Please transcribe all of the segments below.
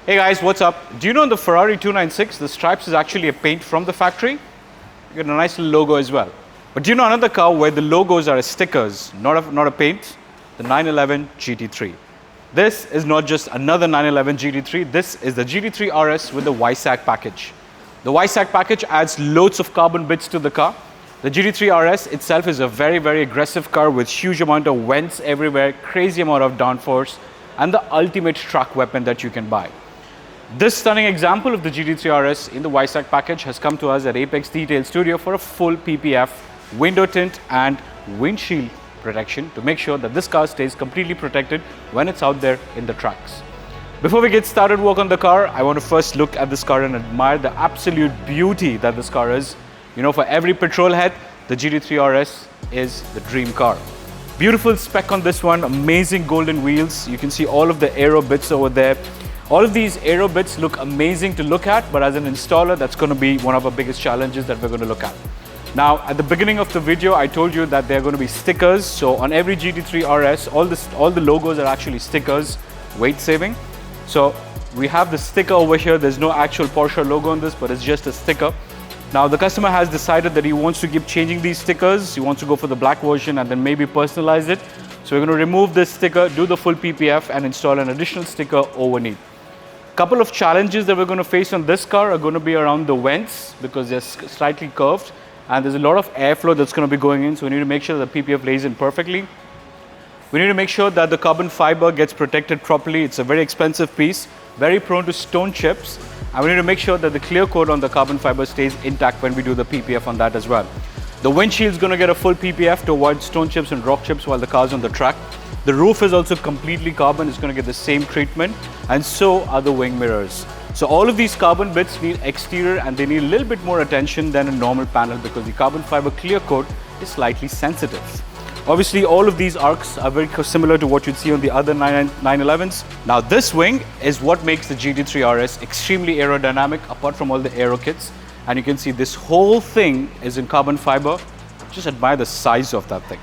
Hey guys, what's up? Do you know in the Ferrari 296, the stripes is actually a paint from the factory? You get a nice little logo as well. But do you know another car where the logos are stickers, not a paint? The 911 GT3. This is not just another 911 GT3, this is the GT3 RS with the Weissach package. The Weissach package adds loads of carbon bits to the car. The GT3 RS itself is a very aggressive car with huge amount of vents everywhere, crazy amount of downforce, and the ultimate track weapon that you can buy. This stunning example of the GT3 RS in the Weissach package has come to us at Apex Detail Studio for a full PPF, window tint and windshield protection to make sure that this car stays completely protected when it's out there in the tracks. Before we get started work on the car, I want to first look at this car and admire the absolute beauty that this car is. You know, for every petrol head, the GT3 RS is the dream car. Beautiful spec on this one, amazing golden wheels. You can see all of the aero bits over there. All of these aero bits look amazing to look at, but as an installer, that's going to be one of our biggest challenges that we're going to look at. Now, at the beginning of the video, I told you that there are going to be stickers. So on every GT3 RS, all the logos are actually stickers, weight saving. So we have the sticker over here. There's no actual Porsche logo on this, but it's just a sticker. Now, the customer has decided that he wants to keep changing these stickers. He wants to go for the black version and then maybe personalize it. So we're going to remove this sticker, do the full PPF and install an additional sticker underneath. Couple of challenges that we're going to face on this car are going to be around the vents because they're slightly curved and there's a lot of airflow that's going to be going in, so we need to make sure that the PPF lays in perfectly. We need to make sure that the carbon fiber gets protected properly. It's a very expensive piece, very prone to stone chips, and we need to make sure that the clear coat on the carbon fiber stays intact when we do the PPF on that as well. The windshield is going to get a full PPF to avoid stone chips and rock chips while the car's on the track. The roof is also completely carbon, it's going to get the same treatment, and so are the wing mirrors. So all of these carbon bits need exterior and they need a little bit more attention than a normal panel because the carbon fiber clear coat is slightly sensitive. Obviously, all of these arcs are very similar to what you'd see on the other 911s. Now this wing is what makes the GT3 RS extremely aerodynamic apart from all the aero kits. And you can see this whole thing is in carbon fiber. Just admire the size of that thing.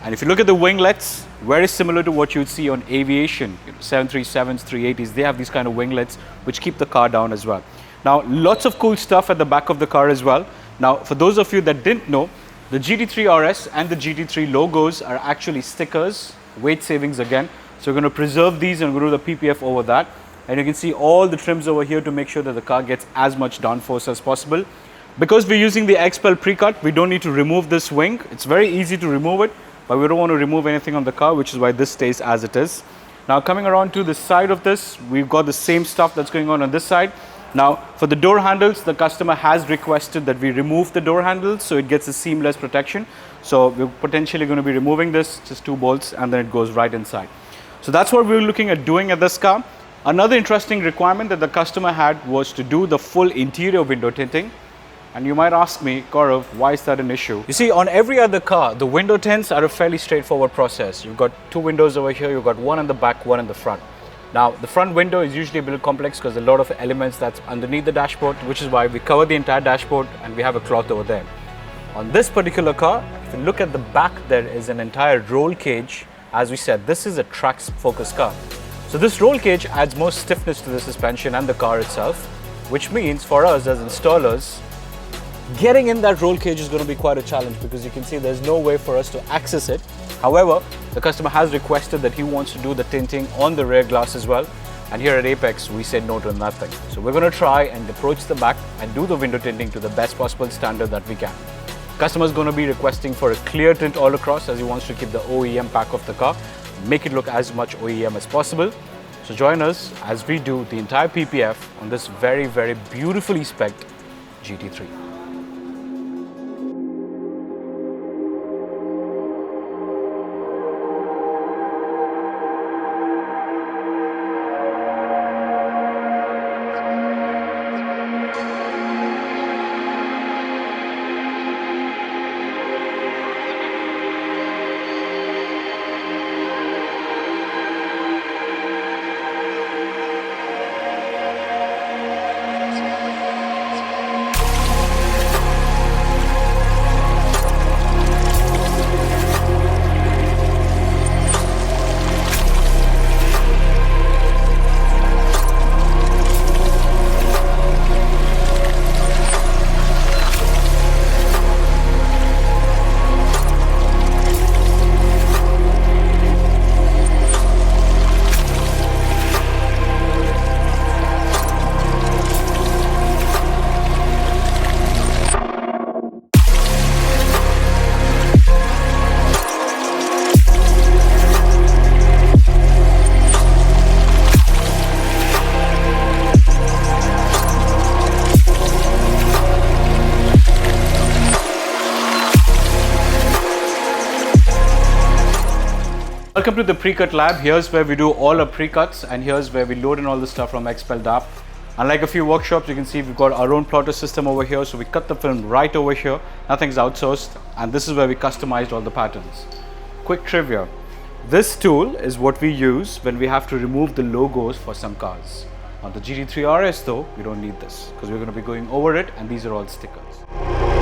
And if you look at the winglets, very similar to what you'd see on aviation, 737s, 380s, they have these kind of winglets which keep the car down as well. Now, lots of cool stuff at the back of the car as well. Now, for those of you that didn't know, the GT3 RS and the GT3 logos are actually stickers, weight savings again. So we're going to preserve these and we're going to do the PPF over that. And you can see all the trims over here to make sure that the car gets as much downforce as possible. Because we're using the XPEL Precut, we don't need to remove this wing. It's very easy to remove it, but we don't want to remove anything on the car, which is why this stays as it is. Now coming around to the side of this, we've got the same stuff that's going on this side. Now for the door handles, the customer has requested that we remove the door handles so it gets a seamless protection. So we're potentially going to be removing this, just 2 bolts, and then it goes right inside. So that's what we're looking at doing at this car. Another interesting requirement that the customer had was to do the full interior window tinting. And you might ask me, Gaurav, why is that an issue? You see, on every other car, the window tints are a fairly straightforward process. You've got 2 windows over here, you've got one in the back, one in the front. Now, the front window is usually a bit complex because there's a lot of elements that's underneath the dashboard, which is why we cover the entire dashboard and we have a cloth over there. On this particular car, if you look at the back, there is an entire roll cage. As we said, this is a track-focused car. So this roll cage adds more stiffness to the suspension and the car itself, which means for us as installers, getting in that roll cage is going to be quite a challenge because you can see there's no way for us to access it. However, the customer has requested that he wants to do the tinting on the rear glass as well. And here at Apex, we said no to nothing. So we're going to try and approach the back and do the window tinting to the best possible standard that we can. Customer is going to be requesting for a clear tint all across as he wants to keep the OEM pack of the car, make it look as much OEM as possible. So join us as we do the entire PPF on this very beautifully spec'd GT3. Welcome to the Precut lab. Here's where we do all our pre-cuts, and here's where we load in all the stuff from XPEL DAP. Unlike a few workshops, you can see we've got our own plotter system over here, so we cut the film right over here. Nothing's outsourced, and this is where we customized all the patterns. Quick trivia. This tool is what we use when we have to remove the logos for some cars. On the GT3 RS though, we don't need this because we're going to be going over it, and these are all stickers.